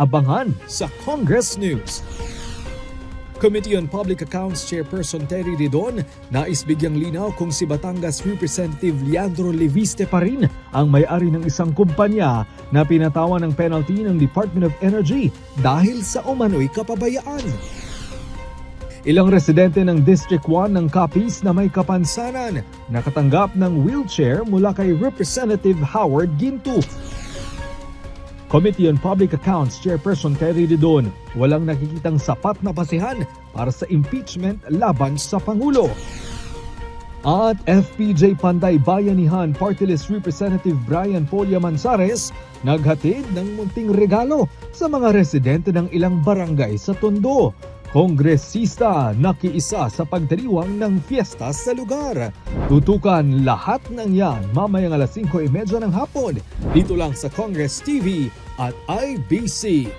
Abangan sa Congress News. Committee on Public Accounts Chairperson Terry Didon nais bigyang linaw kung si Batangas Representative Leandro Leviste pa rin ang may-ari ng isang kumpanya na pinatawan ng penalty ng Department of Energy dahil sa umano'y kapabayaan. Ilang residente ng District 1 ng Capiz na may kapansanan nakatanggap ng wheelchair mula kay Representative Howard Ginto. Committee on Public Accounts Chairperson Terry Didon, walang nakikitang sapat na basihan para sa impeachment laban sa Pangulo. At FPJ Panday Bayanihan Party List Representative Brian Polla Manzares naghatid ng munting regalo sa mga residente ng ilang barangay sa Tondo. Kongresista nakiisa sa pagdiriwang ng fiesta sa lugar. Tutukan lahat ng yan mamayang alas 5:30 ng hapon dito lang sa Congress TV at IBC.